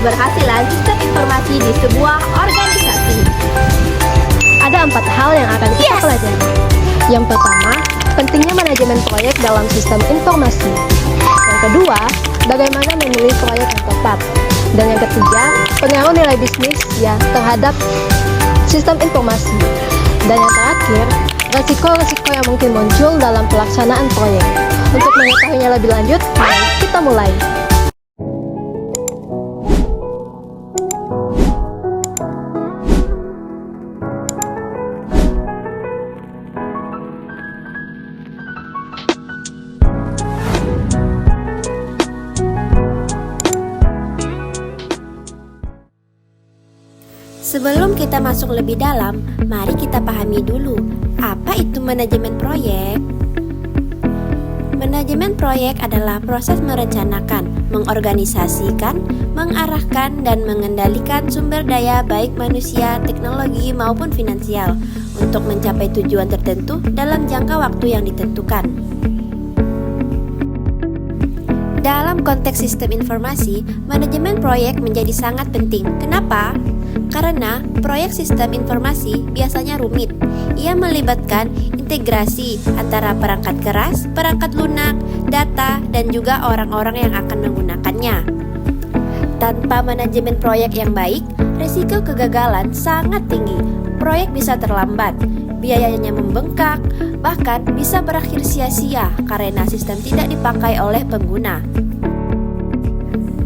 keberhasilan sistem informasi di sebuah organisasi. Ada 4 hal yang akan kita pelajari. Yang pertama, pentingnya manajemen proyek dalam sistem informasi. Yang kedua, bagaimana memilih proyek yang tepat. Dan yang ketiga, pengaruh nilai bisnis ya terhadap sistem informasi. Dan yang terakhir, resiko-resiko yang mungkin muncul dalam pelaksanaan proyek. Untuk mengetahuinya lebih lanjut, mari kita mulai. Sebelum kita masuk lebih dalam, mari kita pahami dulu, apa itu manajemen proyek? Manajemen proyek adalah proses merencanakan, mengorganisasikan, mengarahkan, dan mengendalikan sumber daya baik manusia, teknologi, maupun finansial untuk mencapai tujuan tertentu dalam jangka waktu yang ditentukan. Dalam konteks sistem informasi, manajemen proyek menjadi sangat penting. Kenapa? Karena proyek sistem informasi biasanya rumit. Ia melibatkan integrasi antara perangkat keras, perangkat lunak, data, dan juga orang-orang yang akan menggunakannya. Tanpa manajemen proyek yang baik, risiko kegagalan sangat tinggi. Proyek bisa terlambat, biayanya membengkak, bahkan bisa berakhir sia-sia karena sistem tidak dipakai oleh pengguna.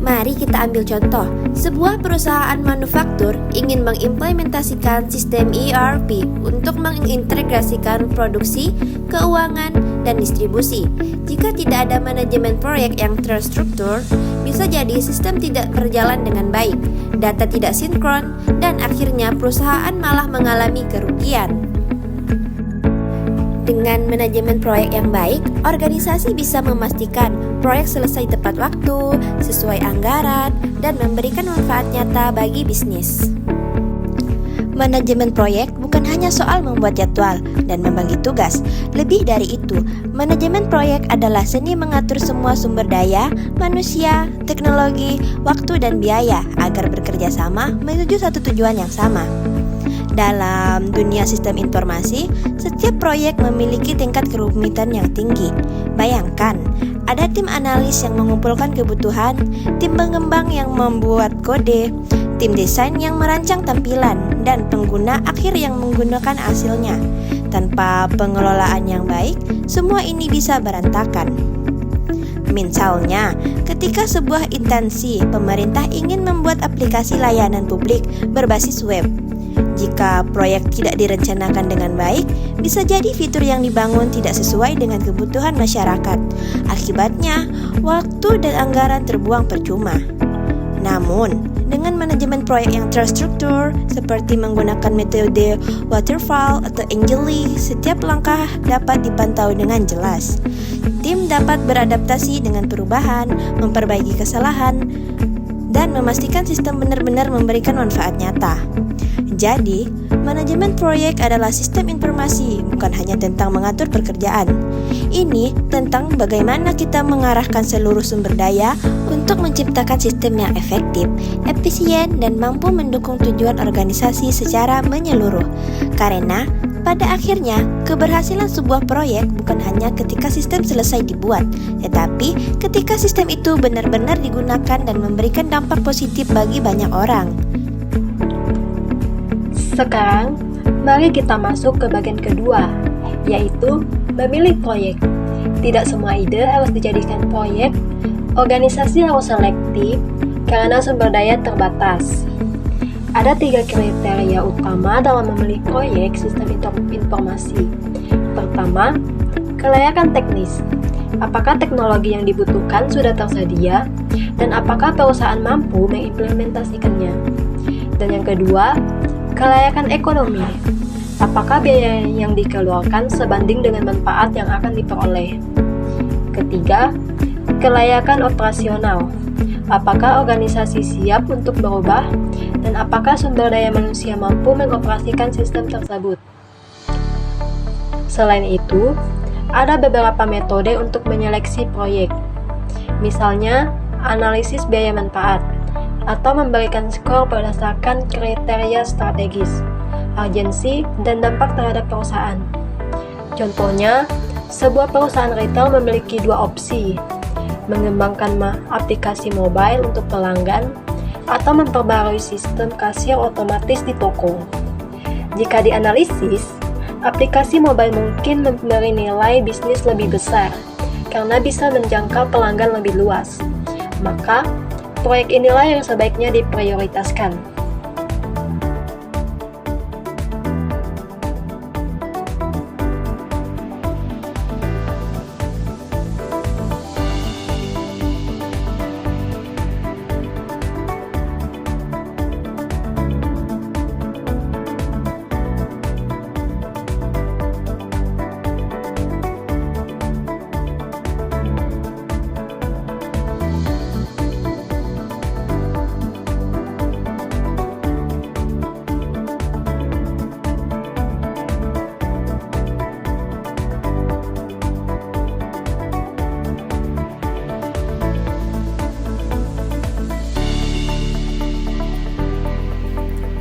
Mari kita ambil contoh, sebuah perusahaan manufaktur ingin mengimplementasikan sistem ERP untuk mengintegrasikan produksi, keuangan, dan distribusi. Jika tidak ada manajemen proyek yang terstruktur, bisa jadi sistem tidak berjalan dengan baik, data tidak sinkron, dan akhirnya perusahaan malah mengalami kerugian. Dengan manajemen proyek yang baik, organisasi bisa memastikan proyek selesai tepat waktu, sesuai anggaran, dan memberikan manfaat nyata bagi bisnis. Manajemen proyek bukan hanya soal membuat jadwal dan membagi tugas. Lebih dari itu, manajemen proyek adalah seni mengatur semua sumber daya, manusia, teknologi, waktu, dan biaya agar bekerja sama menuju satu tujuan yang sama. Dalam dunia sistem informasi, setiap proyek memiliki tingkat kerumitan yang tinggi. Bayangkan, ada tim analis yang mengumpulkan kebutuhan, tim pengembang yang membuat kode, tim desain yang merancang tampilan, dan pengguna akhir yang menggunakan hasilnya. Tanpa pengelolaan yang baik, semua ini bisa berantakan. Misalnya, ketika sebuah instansi pemerintah ingin membuat aplikasi layanan publik berbasis web, jika proyek tidak direncanakan dengan baik, bisa jadi fitur yang dibangun tidak sesuai dengan kebutuhan masyarakat. Akibatnya, waktu dan anggaran terbuang percuma. Namun, dengan manajemen proyek yang terstruktur, seperti menggunakan metode waterfall atau agile, setiap langkah dapat dipantau dengan jelas. Tim dapat beradaptasi dengan perubahan, memperbaiki kesalahan, dan memastikan sistem benar-benar memberikan manfaat nyata. Jadi, manajemen proyek adalah sistem informasi, bukan hanya tentang mengatur pekerjaan. Ini tentang bagaimana kita mengarahkan seluruh sumber daya untuk menciptakan sistem yang efektif, efisien, dan mampu mendukung tujuan organisasi secara menyeluruh. Karena, pada akhirnya, keberhasilan sebuah proyek bukan hanya ketika sistem selesai dibuat, tetapi ketika sistem itu benar-benar digunakan dan memberikan dampak positif bagi banyak orang. Sekarang, mari kita masuk ke bagian kedua, yaitu memilih proyek. Tidak semua ide harus dijadikan proyek. Organisasi harus selektif karena sumber daya terbatas. Ada 3 kriteria utama dalam memilih proyek sistem informasi. Pertama, kelayakan teknis. Apakah teknologi yang dibutuhkan sudah tersedia, dan apakah perusahaan mampu mengimplementasikannya? Dan yang kedua, kelayakan ekonomi. Apakah biaya yang dikeluarkan sebanding dengan manfaat yang akan diperoleh? Ketiga, kelayakan operasional. Apakah organisasi siap untuk berubah? Dan apakah sumber daya manusia mampu mengoperasikan sistem tersebut? Selain itu, ada beberapa metode untuk menyeleksi proyek. Misalnya, analisis biaya manfaat. atau memberikan skor berdasarkan kriteria strategis, urgensi, dan dampak terhadap perusahaan. Contohnya, sebuah perusahaan retail memiliki dua opsi, mengembangkan aplikasi mobile untuk pelanggan atau memperbarui sistem kasir otomatis di toko. Jika dianalisis, aplikasi mobile mungkin memberi nilai bisnis lebih besar karena bisa menjangkau pelanggan lebih luas. Maka, proyek inilah yang sebaiknya diprioritaskan.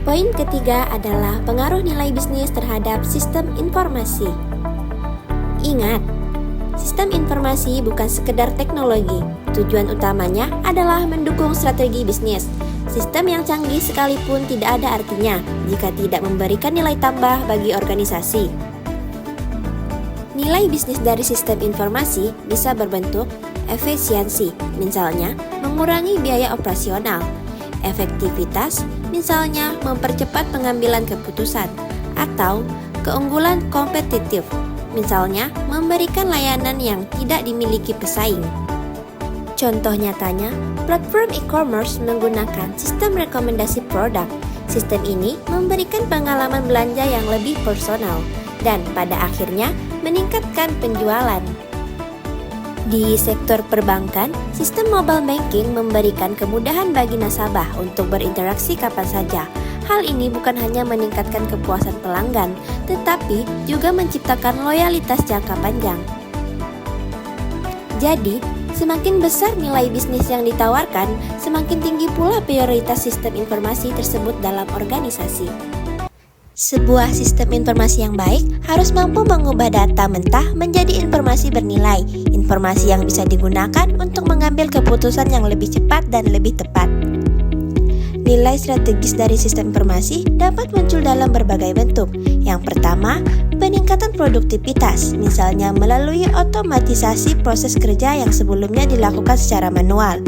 Poin ketiga adalah pengaruh nilai bisnis terhadap sistem informasi. Ingat, sistem informasi bukan sekedar teknologi. Tujuan utamanya adalah mendukung strategi bisnis. Sistem yang canggih sekalipun tidak ada artinya jika tidak memberikan nilai tambah bagi organisasi. Nilai bisnis dari sistem informasi bisa berbentuk efisiensi, misalnya mengurangi biaya operasional, efektivitas, misalnya mempercepat pengambilan keputusan, atau keunggulan kompetitif, misalnya memberikan layanan yang tidak dimiliki pesaing. Contoh nyatanya, platform e-commerce menggunakan sistem rekomendasi produk. Sistem ini memberikan pengalaman belanja yang lebih personal dan pada akhirnya meningkatkan penjualan. Di sektor perbankan, sistem mobile banking memberikan kemudahan bagi nasabah untuk berinteraksi kapan saja. Hal ini bukan hanya meningkatkan kepuasan pelanggan, tetapi juga menciptakan loyalitas jangka panjang. Jadi, semakin besar nilai bisnis yang ditawarkan, semakin tinggi pula prioritas sistem informasi tersebut dalam organisasi. Sebuah sistem informasi yang baik harus mampu mengubah data mentah menjadi informasi bernilai, informasi yang bisa digunakan untuk mengambil keputusan yang lebih cepat dan lebih tepat. Nilai strategis dari sistem informasi dapat muncul dalam berbagai bentuk. Yang pertama, peningkatan produktivitas, misalnya melalui otomatisasi proses kerja yang sebelumnya dilakukan secara manual.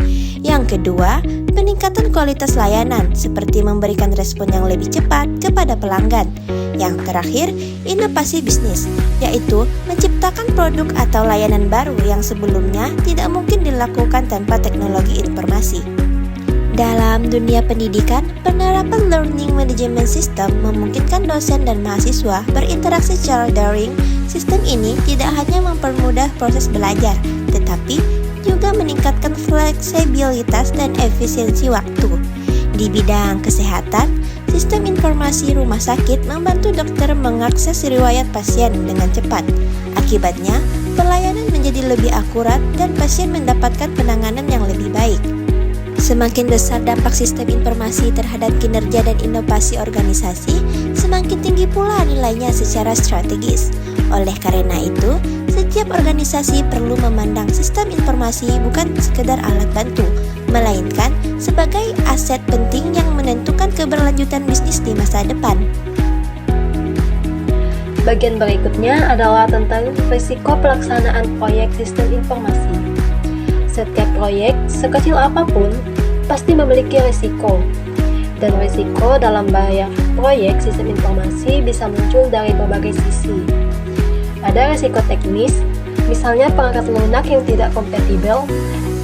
Yang kedua, peningkatan kualitas layanan, seperti memberikan respon yang lebih cepat kepada pelanggan. Yang terakhir, inovasi bisnis, yaitu menciptakan produk atau layanan baru yang sebelumnya tidak mungkin dilakukan tanpa teknologi informasi. Dalam dunia pendidikan, penerapan Learning Management System memungkinkan dosen dan mahasiswa berinteraksi secara daring. Sistem ini tidak hanya mempermudah proses belajar, tetapi juga meningkatkan fleksibilitas dan efisiensi waktu. Di bidang kesehatan, sistem informasi rumah sakit membantu dokter mengakses riwayat pasien dengan cepat. Akibatnya, pelayanan menjadi lebih akurat dan pasien mendapatkan penanganan yang lebih baik. Semakin besar dampak sistem informasi terhadap kinerja dan inovasi organisasi, semakin tinggi pula nilainya secara strategis. Oleh karena itu, setiap organisasi perlu memandang sistem informasi bukan sekedar alat bantu, melainkan sebagai aset penting yang menentukan keberlanjutan bisnis di masa depan. Bagian berikutnya adalah tentang risiko pelaksanaan proyek sistem informasi. Setiap proyek, sekecil apapun, pasti memiliki risiko. Dan risiko dalam banyak proyek sistem informasi bisa muncul dari berbagai sisi. Ada risiko teknis, misalnya perangkat lunak yang tidak kompatibel,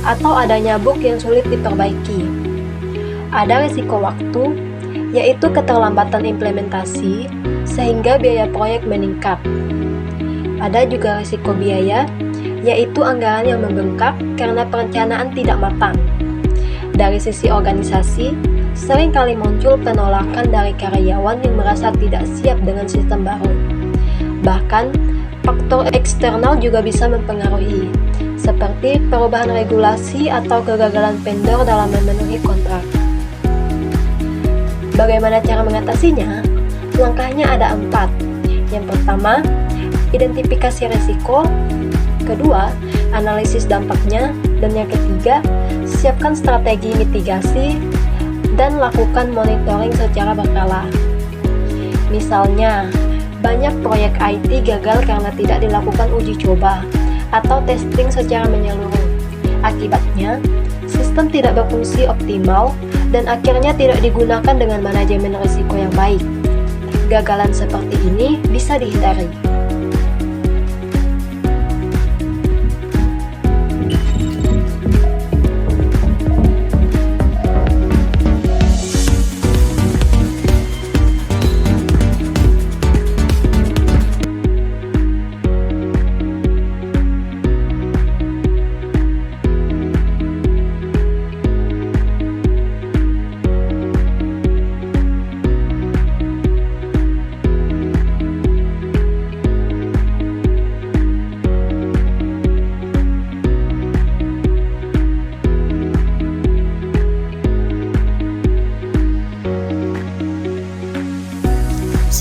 atau adanya bug yang sulit diperbaiki. Ada risiko waktu, yaitu keterlambatan implementasi, sehingga biaya proyek meningkat. Ada juga risiko biaya, yaitu anggaran yang membengkak karena perencanaan tidak matang. Dari sisi organisasi, sering kali muncul penolakan dari karyawan yang merasa tidak siap dengan sistem baru. Bahkan, faktor eksternal juga bisa mempengaruhi, seperti perubahan regulasi atau kegagalan vendor dalam memenuhi kontrak. Bagaimana cara mengatasinya? Langkahnya ada 4. Yang pertama, identifikasi resiko. Kedua, analisis dampaknya. Dan yang ketiga, siapkan strategi mitigasi dan lakukan monitoring secara berkala. Misalnya, banyak proyek IT gagal karena tidak dilakukan uji coba atau testing secara menyeluruh. Akibatnya, sistem tidak berfungsi optimal dan akhirnya tidak digunakan dengan manajemen risiko yang baik. Gagalan seperti ini bisa dihindari.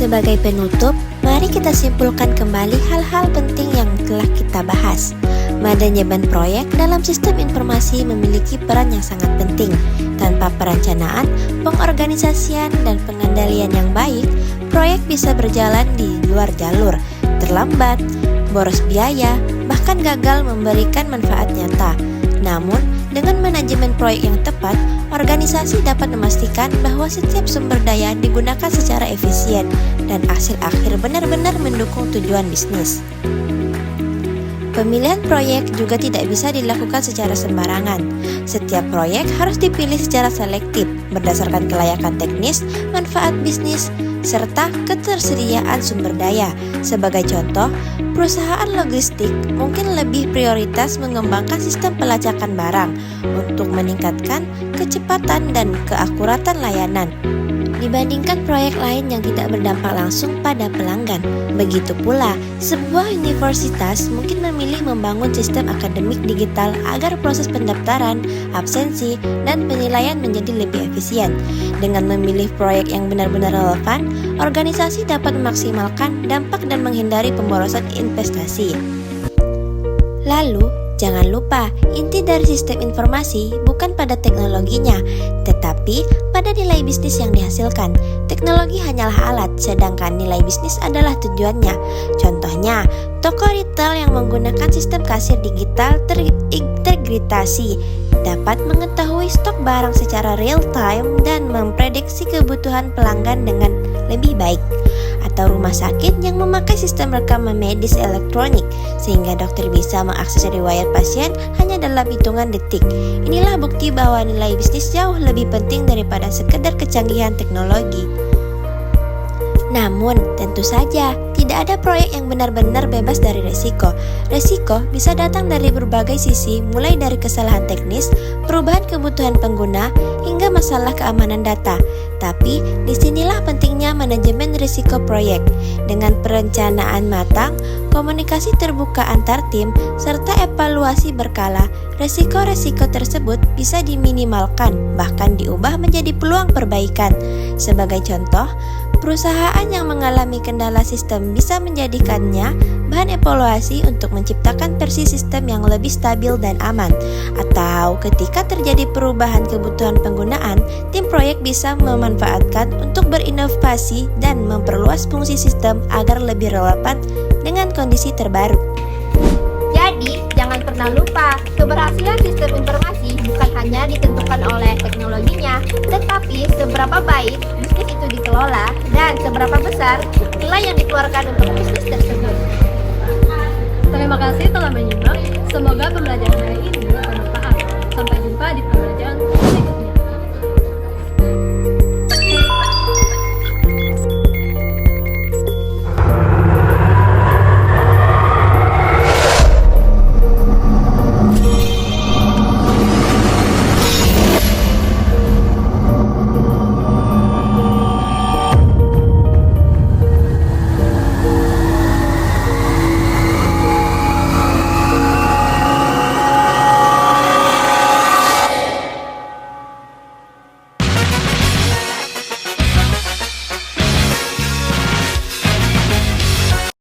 Sebagai penutup, mari kita simpulkan kembali hal-hal penting yang telah kita bahas. Manajemen proyek dalam sistem informasi memiliki peran yang sangat penting. Tanpa perencanaan, pengorganisasian, dan pengendalian yang baik, proyek bisa berjalan di luar jalur, terlambat, boros biaya, bahkan gagal memberikan manfaat nyata. Namun, dengan manajemen proyek yang tepat, organisasi dapat memastikan bahwa setiap sumber daya digunakan secara efisien dan hasil akhir benar-benar mendukung tujuan bisnis. Pemilihan proyek juga tidak bisa dilakukan secara sembarangan. Setiap proyek harus dipilih secara selektif berdasarkan kelayakan teknis, manfaat bisnis, serta ketersediaan sumber daya. Sebagai contoh, perusahaan logistik mungkin lebih prioritas mengembangkan sistem pelacakan barang untuk meningkatkan kecepatan dan keakuratan layanan dibandingkan proyek lain yang tidak berdampak langsung pada pelanggan. Begitu pula, sebuah universitas mungkin memilih membangun sistem akademik digital agar proses pendaftaran, absensi, dan penilaian menjadi lebih efisien. Dengan memilih proyek yang benar-benar relevan, organisasi dapat memaksimalkan dampak dan menghindari pemborosan investasi. Lalu, jangan lupa, inti dari sistem informasi bukan pada teknologinya, tetapi pada nilai bisnis yang dihasilkan. Teknologi hanyalah alat, sedangkan nilai bisnis adalah tujuannya. Contohnya, toko retail yang menggunakan sistem kasir digital terintegrasi dapat mengetahui stok barang secara real time dan memprediksi kebutuhan pelanggan dengan lebih baik. Atau rumah sakit yang memakai sistem rekaman medis elektronik sehingga dokter bisa mengakses riwayat pasien hanya dalam hitungan detik. Inilah bukti bahwa nilai bisnis jauh lebih penting daripada sekedar kecanggihan teknologi. Namun, tentu saja tidak ada proyek yang benar-benar bebas dari resiko. Resiko bisa datang dari berbagai sisi, mulai dari kesalahan teknis, perubahan kebutuhan pengguna, hingga masalah keamanan data. Tapi, disinilah pentingnya manajemen risiko proyek. Dengan perencanaan matang, komunikasi terbuka antar tim, serta evaluasi berkala, resiko-resiko tersebut bisa diminimalkan, bahkan diubah menjadi peluang perbaikan. Sebagai contoh, perusahaan yang mengalami kendala sistem bisa menjadikannya bahan evaluasi untuk menciptakan versi sistem yang lebih stabil dan aman. Atau ketika terjadi perubahan kebutuhan penggunaan, tim proyek bisa memanfaatkan untuk berinovasi dan memperluas fungsi sistem agar lebih relevan dengan kondisi terbaru. Jadi, jangan pernah lupa, keberhasilan sistem informasi bukan hanya ditentukan oleh teknologinya, tetapi seberapa baik bisnis itu dikelola dan seberapa besar nilai yang dikeluarkan untuk bisnis tersebut. Terima kasih telah menyimak. Semoga pembelajaran hari ini